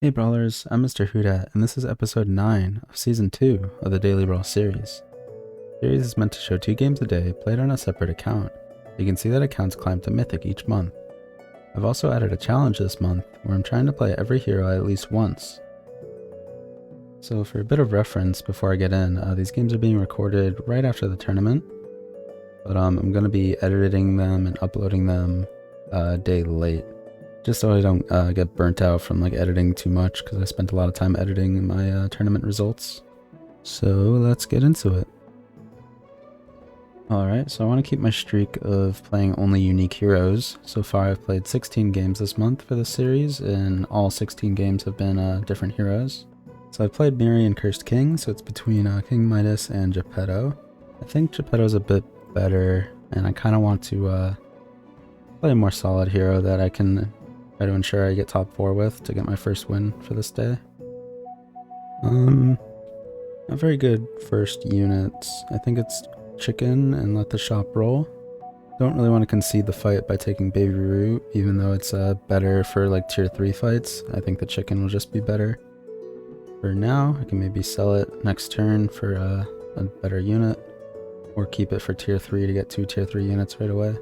Hey brawlers, I'm Mr. Hudat, and this is episode 9 of season 2 of the Daily Brawl series. The series is meant to show 2 games a day played on a separate account. You can see that accounts climb to Mythic each month. I've also added a challenge this month where I'm trying to play every hero at least once. So for a bit of reference before I get in, these games are being recorded right after the tournament, but I'm going to be editing them and uploading them a day late. Just so I don't get burnt out from editing too much, because I spent a lot of time editing my tournament results. So let's get into it. Alright, so I want to keep my streak of playing only unique heroes. So far I've played 16 games this month for this series, and all 16 games have been different heroes. So I've played Miri and Cursed King, so it's between King Midas and Geppetto. I think Geppetto's a bit better, and I kind of want to play a more solid hero that I can try to ensure I get top 4 with to get my first win for this day. Not very good first units. I think it's chicken and let the shop roll. Don't really want to concede the fight by taking Baby Root, even though it's better for tier 3 fights. I think the chicken will just be better. For now, I can maybe sell it next turn for a better unit, or keep it for tier 3 to get 2 tier 3 units right away.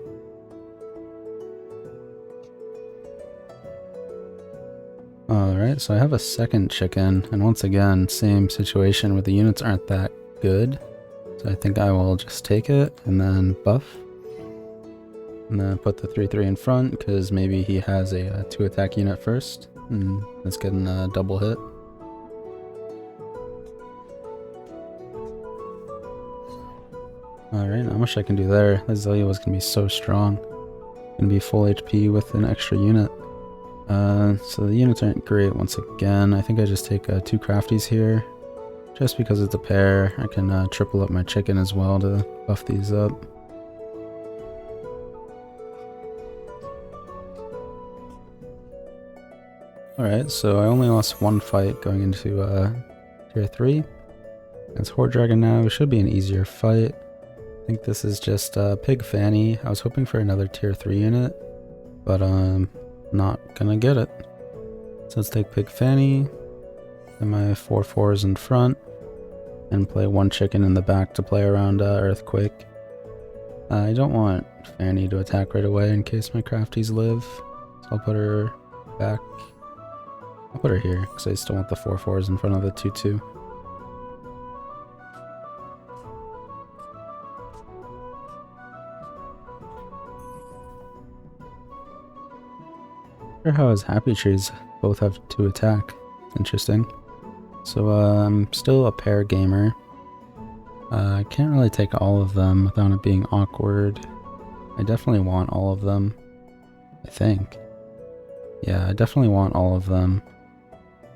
Alright, so I have a second chicken, and once again, same situation where the units aren't that good. So I think I will just take it, and then buff. And then put the 3-3 in front, because maybe he has a 2 attack unit first, and it's getting a double hit. Alright, not much I can do there. That Zelia was going to be so strong. Going to be full HP with an extra unit. So the units aren't great once again. I think I just take 2 crafties here. Just because it's a pair, I can triple up my chicken as well to buff these up. Alright, so I only lost 1 fight going into tier 3. It's Horde Dragon now. It should be an easier fight. I think this is just Pig Fanny. I was hoping for another tier 3 unit, but not gonna get it. So let's take Pig Fanny and my 4/4s in front, and play 1 chicken in the back to play around Earthquake. I don't want Fanny to attack right away in case my crafties live, so I'll put her back. I'll put her here because I still want the 4/4s in front of the 2/2. How his Happy Trees both have 2 attack. Interesting. So I'm still a pair gamer. I can't really take all of them without it being awkward. I definitely want all of them, I think. Yeah, I definitely want all of them.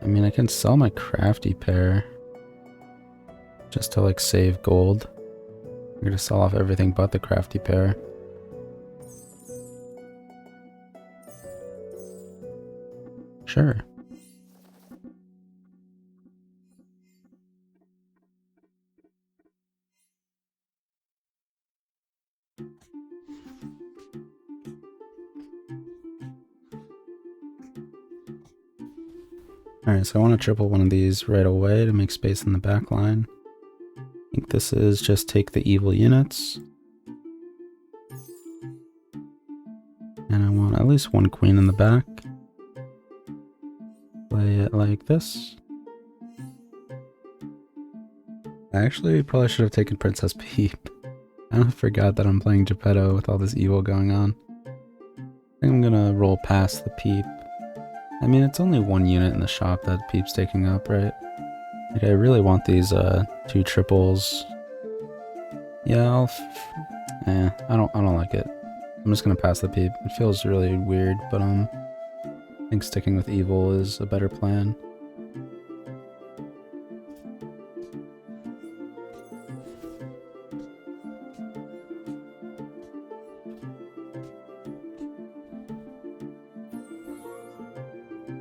I mean, I can sell my crafty pair just to save gold. I'm gonna sell off everything but the crafty pair. Sure. Alright, so I want to triple one of these right away to make space in the back line. I think this is just take the evil units. And I want at least 1 queen in the back. Play it like this. I actually probably should have taken Princess Peep. I forgot that I'm playing Geppetto with all this evil going on. I think I'm gonna roll past the Peep. I mean, it's only 1 unit in the shop that Peep's taking up, right? I really want these 2 triples. Yeah, I don't like it. I'm just gonna pass the Peep. It feels really weird, but I think sticking with evil is a better plan.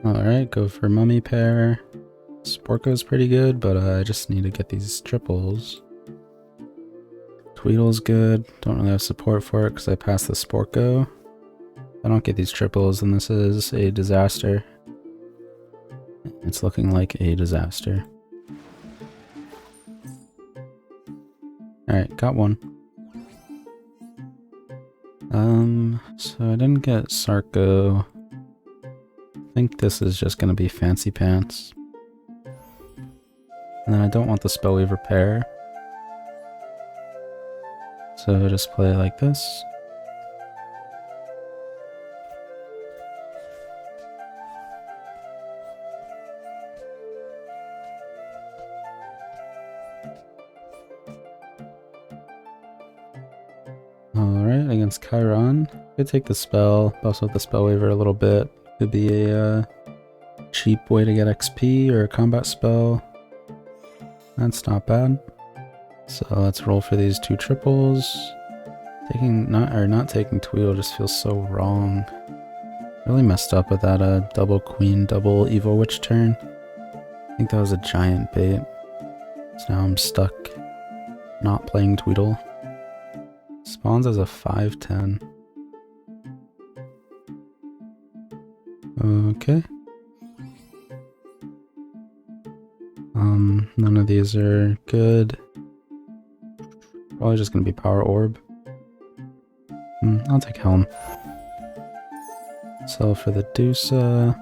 Alright, go for Mummy pair. Sporco's pretty good, but I just need to get these triples. Tweedle's good. Don't really have support for it because I passed the Sporco. If I don't get these triples, then this is a disaster. It's looking like a disaster. Alright, got one. So I didn't get Sarko. I think this is just gonna be Fancy Pants. And then I don't want the Spellweaver pair. So just play it like this. Alright, against Chiron. Could take the spell, buffs with the Spellweaver a little bit. Could be a cheap way to get XP or a combat spell. That's not bad. So let's roll for these 2 triples. Not taking Tweedle just feels so wrong. Really messed up with that double queen, double evil witch turn. I think that was a giant bait. So now I'm stuck not playing Tweedle. Spawns as a 5/10. Okay. None of these are good. Probably just gonna be Power Orb. I'll take Helm. Sell for the Dusa.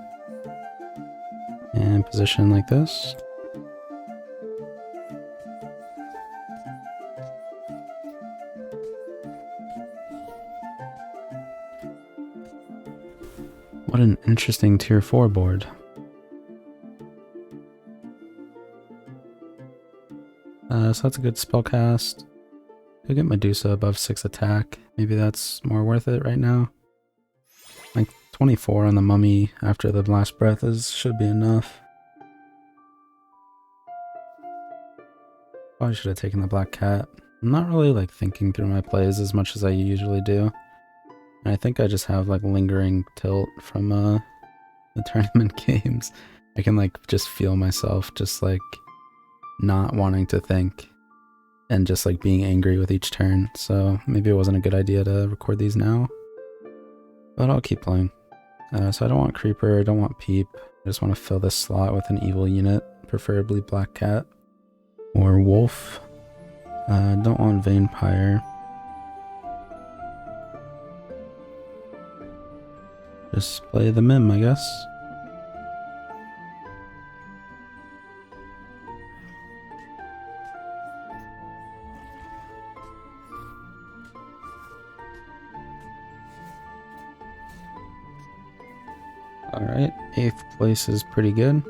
And position like this. What an interesting tier 4 board. So that's a good spell cast. Could get Medusa above 6 attack. Maybe that's more worth it right now. Like 24 on the mummy after the last breath should be enough. Probably should have taken the black cat. I'm not really like thinking through my plays as much as I usually do. And I think I just have like lingering tilt from the tournament games. I can like just feel myself just like not wanting to think and just like being angry with each turn. So maybe it wasn't a good idea to record these now, but I'll keep playing. So I don't want Creeper, I don't want Peep. I just want to fill this slot with an evil unit, preferably Black Cat or Wolf. Don't want Vampire. Just play the Mim, I guess. Alright, 8th place is pretty good.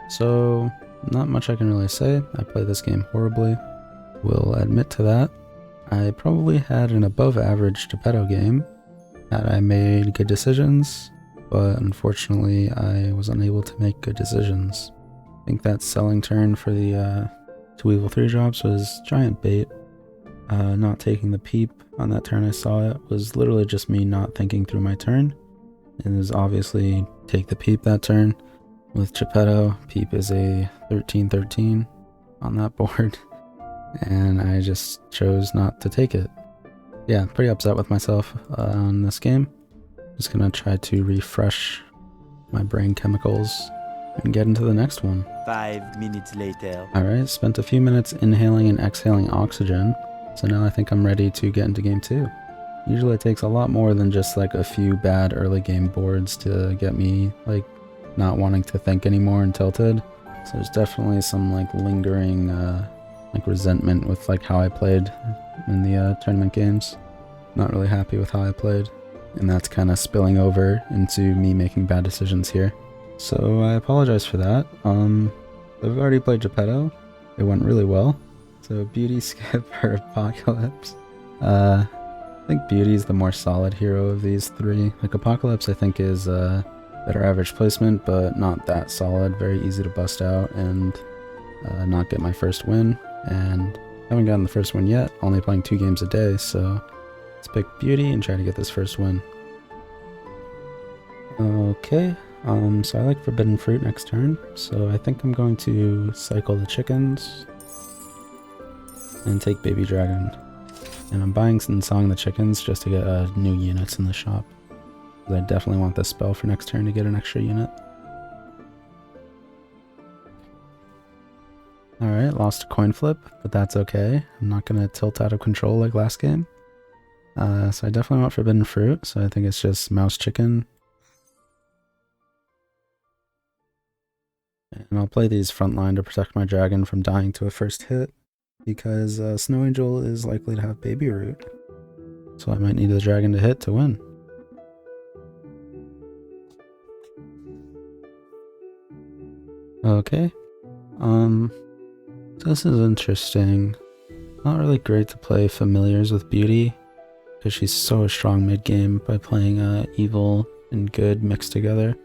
So not much I can really say. I played this game horribly. Will admit to that. I probably had an above average Geppetto game had I made good decisions, but unfortunately I was unable to make good decisions. I think that selling turn for the 2 evil 3 drops was giant bait. Not taking the Peep on that turn I saw it was literally just me not thinking through my turn. It was obviously take the Peep that turn. With Geppetto, Peep is a 13/13 on that board, and I just chose not to take it. Yeah, pretty upset with myself on this game. Just gonna try to refresh my brain chemicals and get into the next one. 5 minutes later. Alright, spent a few minutes inhaling and exhaling oxygen, so now I think I'm ready to get into game 2. Usually it takes a lot more than just like a few bad early game boards to get me like not wanting to think anymore and tilted. So there's definitely some like lingering like resentment with like how I played in the tournament games. Not really happy with how I played, and that's kind of spilling over into me making bad decisions here. So I apologize for that. I've already played Geppetto. It went really well. So Beauty, Skip, or Apocalypse. I think Beauty is the more solid hero of these 3. Like Apocalypse I think is better average placement, but not that solid. Very easy to bust out and not get my first win. And haven't gotten the first win yet, only playing 2 games a day, so let's pick Beauty and try to get this first win. Okay, so I like Forbidden Fruit next turn, so I think I'm going to cycle the chickens and take Baby Dragon. And I'm buying and selling the chickens just to get new units in the shop. I definitely want this spell for next turn to get an extra unit. Alright, lost a coin flip, but that's okay. I'm not going to tilt out of control like last game. So I definitely want Forbidden Fruit, so I think it's just Mouse Chicken. And I'll play these frontline to protect my dragon from dying to a first hit, because Snow Angel is likely to have Baby Root. So I might need the dragon to hit to win. Okay. So this is interesting. Not really great to play Familiars with Beauty, because she's so strong mid-game by playing evil and good mixed together.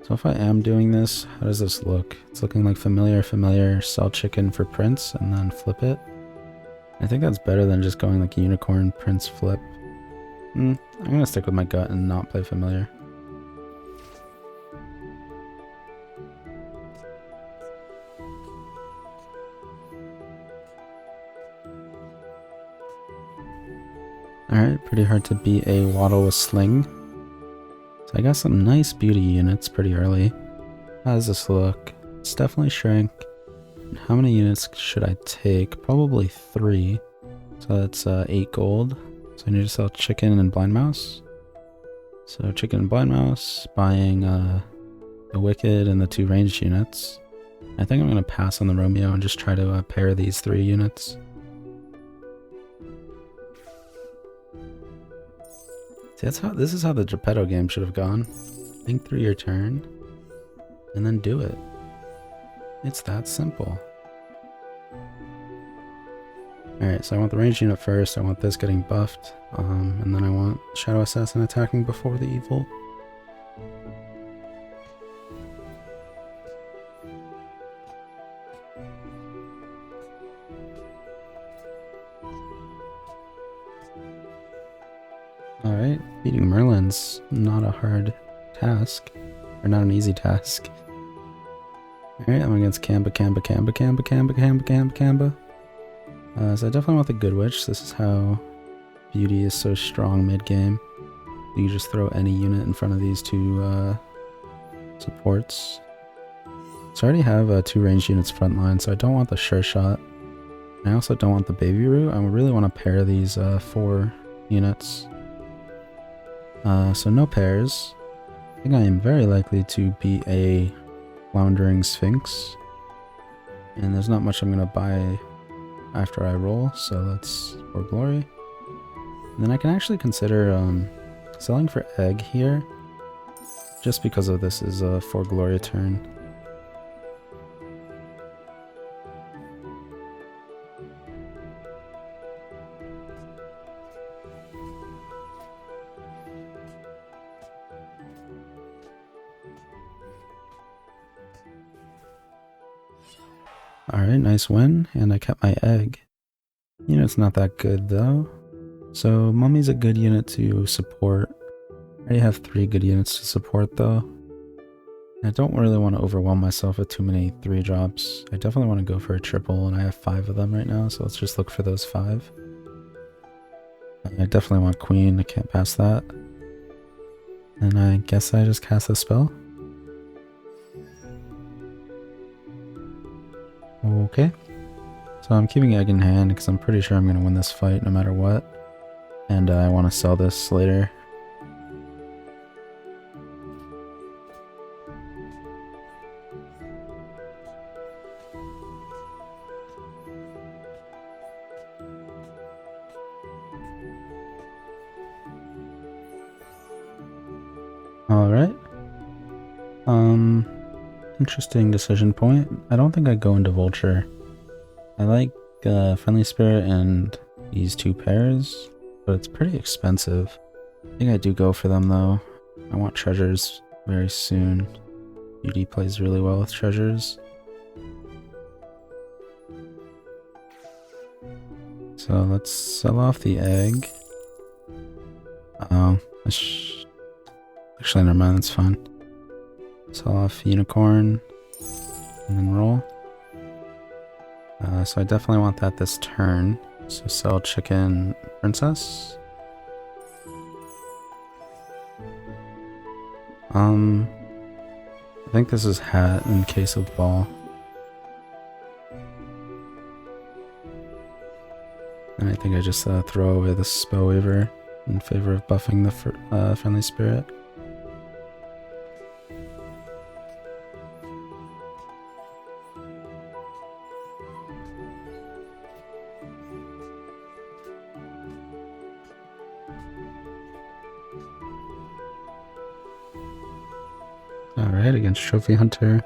So if I am doing this, how does this look? It's looking like Familiar, sell Chicken for Prince, and then flip it. I think that's better than just going like Unicorn, Prince, flip. I'm gonna stick with my gut and not play Familiar. Alright, pretty hard to beat a Waddle with Sling. So I got some nice beauty units pretty early. How does this look? It's definitely shrink. How many units should I take? Probably 3. So that's 8 gold. So I need to sell Chicken and Blind Mouse. So Chicken and Blind Mouse, buying the Wicked and the 2 ranged units. I think I'm going to pass on the Romeo and just try to pair these 3 units. See, this is how the Geppetto game should have gone. Think through your turn, and then do it. It's that simple. Alright, so I want the ranged unit first, I want this getting buffed, and then I want Shadow Assassin attacking before the evil. Alright, beating Merlin's not a hard task, or not an easy task. Alright, I'm against Kamba. So I definitely want the Good Witch. This is how Beauty is so strong mid-game. You can just throw any unit in front of these 2 supports. So I already have 2 ranged units frontline, so I don't want the Sure Shot. I also don't want the Baby Root. I really want to pair these 4 units. So no pairs. I think I am very likely to beat a Floundering Sphinx. And there's not much I'm going to buy after I roll, so let's for glory. And then I can actually consider selling for egg here, just because of this is a for glory turn. Alright, nice win, and I kept my egg. Unit's not that good though. So Mummy's a good unit to support. I already have 3 good units to support though. I don't really want to overwhelm myself with too many 3 drops. I definitely want to go for a triple, and I have 5 of them right now, so let's just look for those 5. I definitely want Queen, I can't pass that. And I guess I just cast a spell. Okay, so I'm keeping egg in hand because I'm pretty sure I'm going to win this fight no matter what. And I want to sell this later. Alright. Interesting decision point. I don't think I'd go into Vulture. I like Friendly Spirit and these 2 pairs, but it's pretty expensive. I think I do go for them though. I want treasures very soon. Beauty plays really well with treasures. So let's sell off the egg. Oh, actually never mind, that's fine. Sell off Unicorn, and then roll. So I definitely want that this turn. So sell Chicken Princess. I think this is hat in case of ball. And I think I just throw away the Spell Weaver in favor of buffing the Friendly Spirit. Alright, against Trophy Hunter.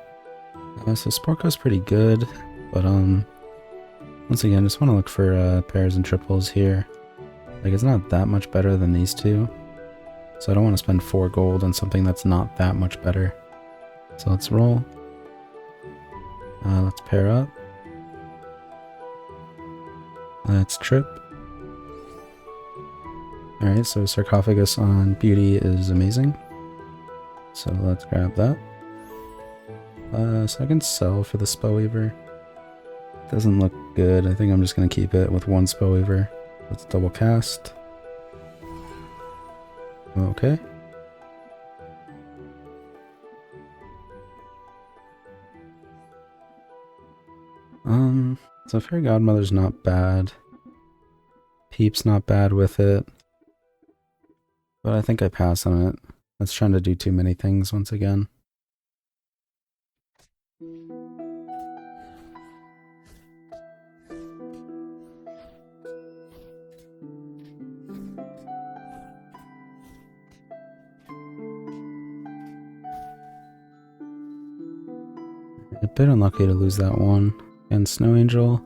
So Sporco's pretty good, but once again, just want to look for pairs and triples here. Like, it's not that much better than these two, so I don't want to spend 4 gold on something that's not that much better. So let's roll. Let's pair up. Let's trip. Alright, so Sarcophagus on Beauty is amazing. So let's grab that. So I can sell for the Spell Weaver. Doesn't look good. I think I'm just going to keep it with 1 Spell Weaver. Let's double cast. Okay. So Fairy Godmother's not bad. Peep's not bad with it. But I think I pass on it. That's trying to do too many things once again. A bit unlucky to lose that one. And Snow Angel.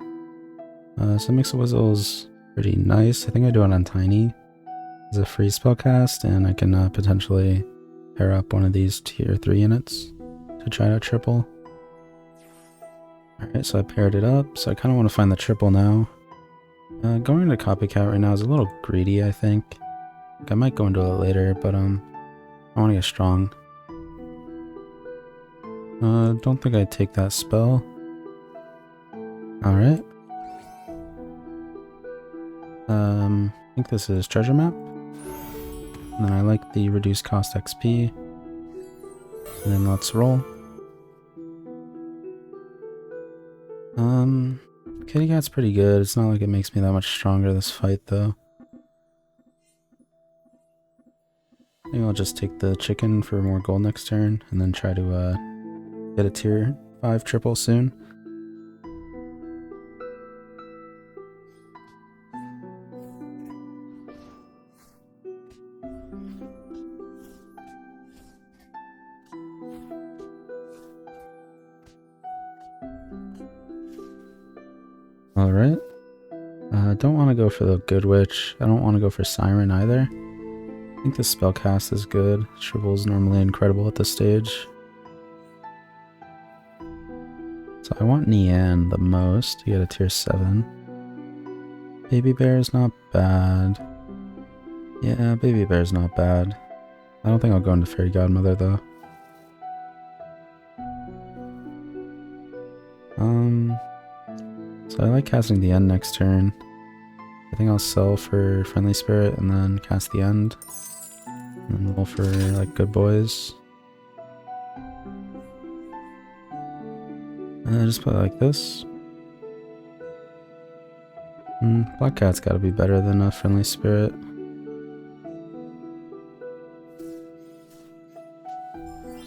So Mix of Whistle's pretty nice. I think I do it on Tiny as a free spell cast, and I can potentially pair up one of these tier 3 units to try to triple. Alright, so I paired it up, so I kind of want to find the triple now. Going into Copycat right now is a little greedy, I think. I might go into it later, but I want to get strong. Don't think I'd take that spell. Alright. I think this is Treasure Map. And then I like the reduced cost XP. And then let's roll. Kitty Cat's pretty good. It's not like it makes me that much stronger this fight though. I think I'll just take the chicken for more gold next turn and then try to get a tier 5 triple soon. Alright. I don't want to go for the Good Witch. I don't want to go for Siren either. I think the spellcast is good. Shrivel is normally incredible at this stage. So I want Nian the most to get a tier 7. Baby Bear is not bad. Yeah, Baby Bear is not bad. I don't think I'll go into Fairy Godmother though. So I like casting the end next turn. I think I'll sell for Friendly Spirit and then cast the end. And then roll for like Good Boys. And just play like this. Black Cat's gotta be better than a Friendly Spirit.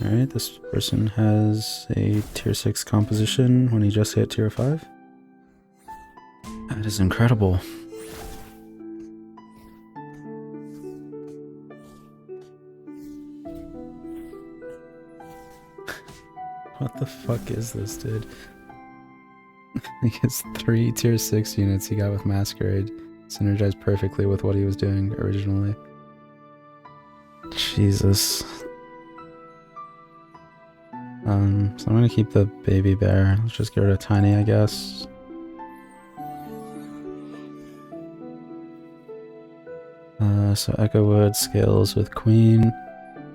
Alright, this person has a tier 6 composition when he just hit tier 5. That is incredible. What the fuck is this, dude? He gets 3 tier 6 units he got with Masquerade. Synergized perfectly with what he was doing originally. Jesus. So I'm gonna keep the Baby Bear. Let's just get rid of Tiny, I guess. So Echo Wood scales with Queen,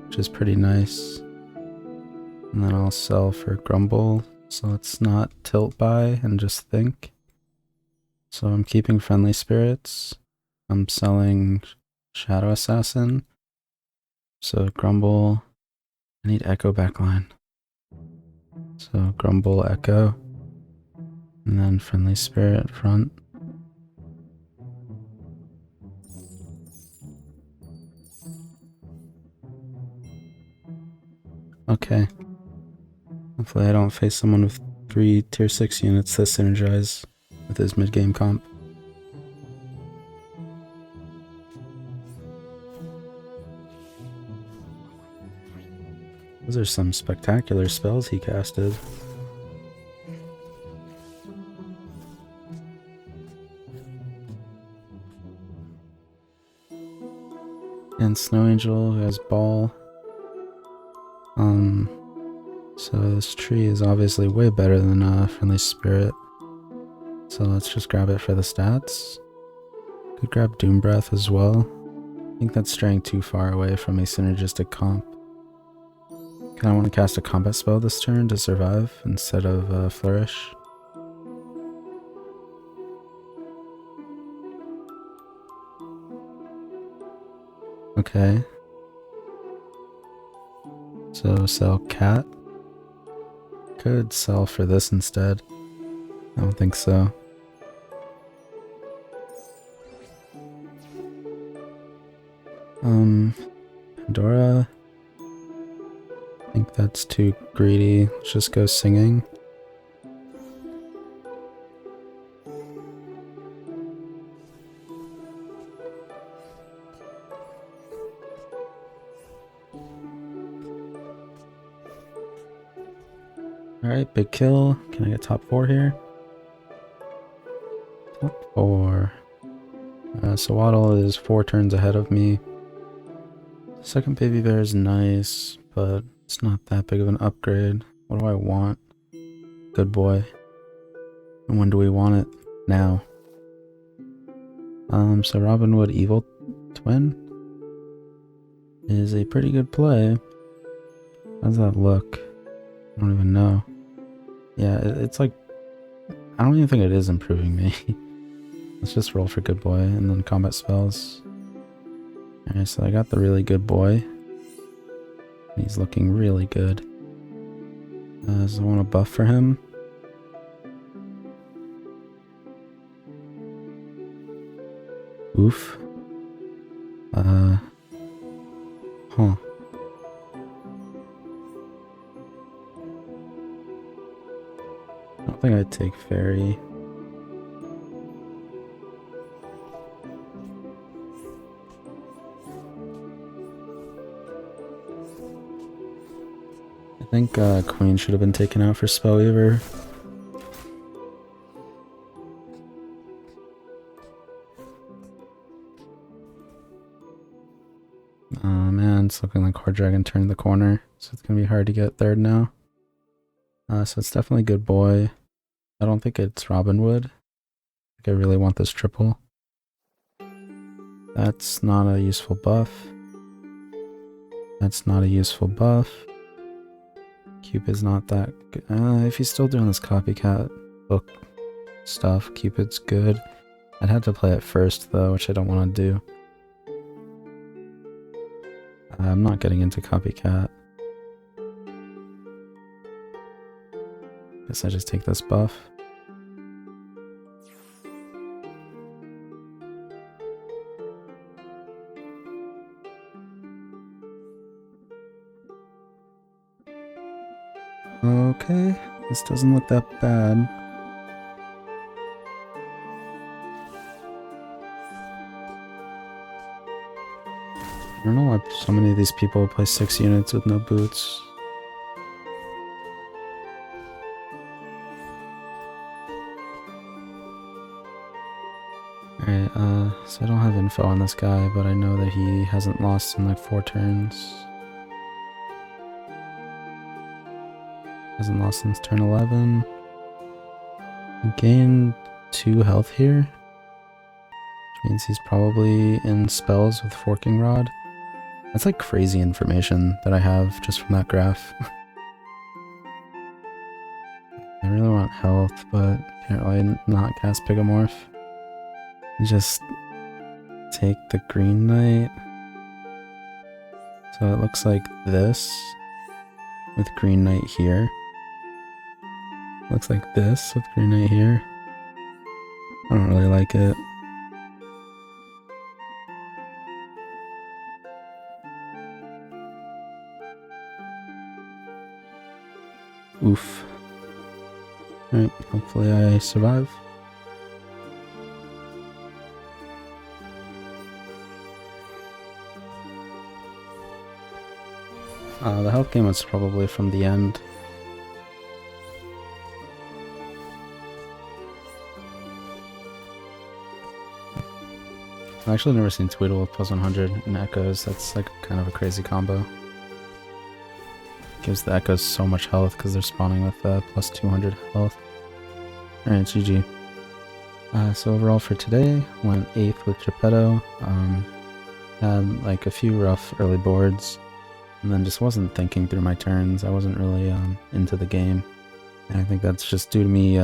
which is pretty nice. And then I'll sell for Grumble, so let's not tilt by and just think. So I'm keeping Friendly Spirits. I'm selling Shadow Assassin. So Grumble, I need Echo backline. So Grumble, Echo. And then Friendly Spirit front. Okay. Hopefully I don't face someone with 3 tier 6 units that synergize with his mid-game comp. Those are some spectacular spells he casted. And Snow Angel, who has Ball. So this tree is obviously way better than Friendly Spirit. So let's just grab it for the stats. Could grab Doom Breath as well. I think that's straying too far away from a synergistic comp. Kinda want to cast a combat spell this turn to survive instead of Flourish. Okay. So sell Cat. Could sell for this instead. I don't think so. Pandora. I think that's too greedy. Let's just go singing. Alright, big kill. Can I get top 4 here? Top 4. So Waddle is 4 turns ahead of me. Second baby bear is nice, but it's not that big of an upgrade. What do I want? Good boy. And when do we want it? Now. So Robin Hood Evil Twin is a pretty good play. How's that look? I don't even know. Yeah, it's like, I don't even think it is improving me. Let's just roll for good boy and then combat spells. Alright, so I got the really good boy. He's looking really good. So I want a buff for him. Oof. Huh. I don't think I'd take Fairy. I think Queen should have been taken out for Spellweaver. Oh man, it's looking like Horde Dragon turned the corner, so it's gonna be hard to get third now. So it's definitely good boy. I don't think it's Robin Hood. I think I really want this triple. That's not a useful buff. That's not a useful buff. Cupid's not that good. If he's still doing this copycat book stuff, Cupid's good. I'd have to play it first though, which I don't want to do. I'm not getting into copycat. Guess I just take this buff. Okay, this doesn't look that bad. I don't know why so many of these people play 6 units with no boots. Alright, so I don't have info on this guy, but I know that he hasn't lost in like 4 turns. Hasn't lost since turn 11. He gained 2 health here, which means he's probably in spells with Forking Rod. That's like crazy information that I have just from that graph. I really want health, but can't really not cast Pigomorph. Just take the Green Knight. So it looks like this. with Green Knight here. Looks like this with Green Knight here. I don't really like it. Oof. Alright, hopefully I survive. The health gain was probably from the end. I've actually never seen Tweedle with plus 100 and Echoes. That's like kind of a crazy combo. Gives the Echoes so much health because they're spawning with plus 200 health. Alright, GG. So overall for today, went 8th with Geppetto. Had like a few rough early boards, and then just wasn't thinking through my turns. I wasn't really into the game, and I think that's just due to me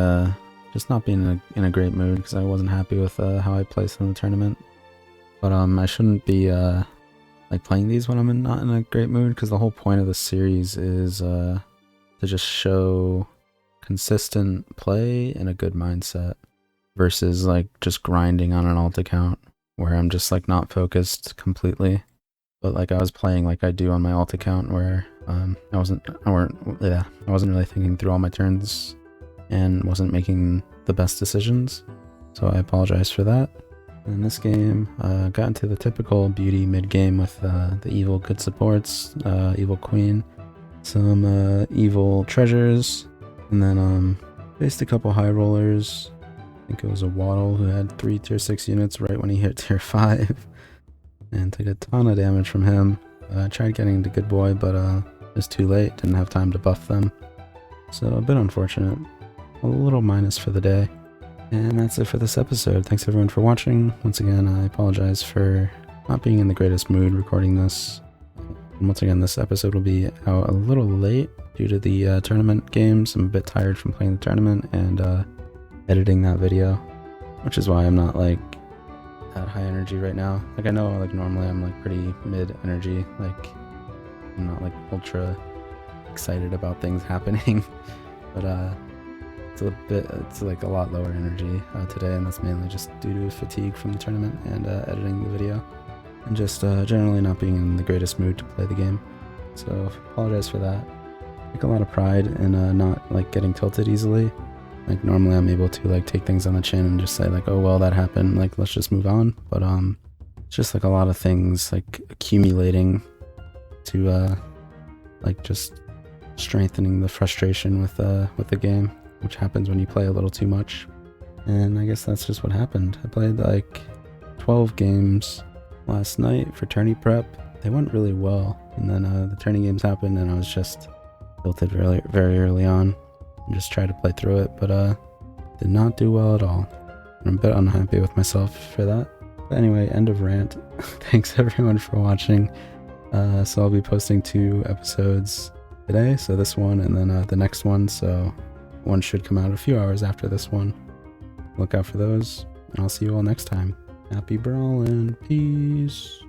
just not being in a great mood because I wasn't happy with how I placed in the tournament. But I shouldn't be like playing these when I'm not in a great mood, because the whole point of the series is to just show consistent play and a good mindset versus like just grinding on an alt account where I'm just like not focused completely. But like I was playing like I do on my alt account where I wasn't really thinking through all my turns and wasn't making the best decisions. So I apologize for that. In this game, got into the typical beauty mid-game with the evil good supports, evil queen, some evil treasures, and then faced a couple high rollers. I think it was a Waddle who had 3 tier 6 units right when he hit tier 5, and took a ton of damage from him. Tried getting into Good Boy, but it was too late, didn't have time to buff them. So a bit unfortunate. A little minus for the day. And that's it for this episode. Thanks everyone for watching. Once again, I apologize for not being in the greatest mood recording this. And once again, this episode will be out a little late due to the tournament games. I'm a bit tired from playing the tournament and editing that video, which is why I'm not like at high energy right now. Like I know like normally I'm like pretty mid energy, like I'm not like ultra excited about things happening, but it's like a lot lower energy today, and that's mainly just due to fatigue from the tournament and editing the video, and just generally not being in the greatest mood to play the game. So apologize for that. I take a lot of pride in not like getting tilted easily. Like normally I'm able to like take things on the chin and just say like, oh well, that happened, like let's just move on. But it's just like a lot of things like accumulating to like just strengthening the frustration with the game, which happens when you play a little too much. And I guess that's just what happened. I played like 12 games last night for tourney prep. They went really well, and then the tourney games happened and I was just tilted very early on and just tried to play through it, but did not do well at all. And I'm a bit unhappy with myself for that. But anyway, end of rant. Thanks everyone for watching. So I'll be posting 2 episodes today, so this one and then the next one, so one should come out a few hours after this one. Look out for those, and I'll see you all next time. Happy brawling, peace.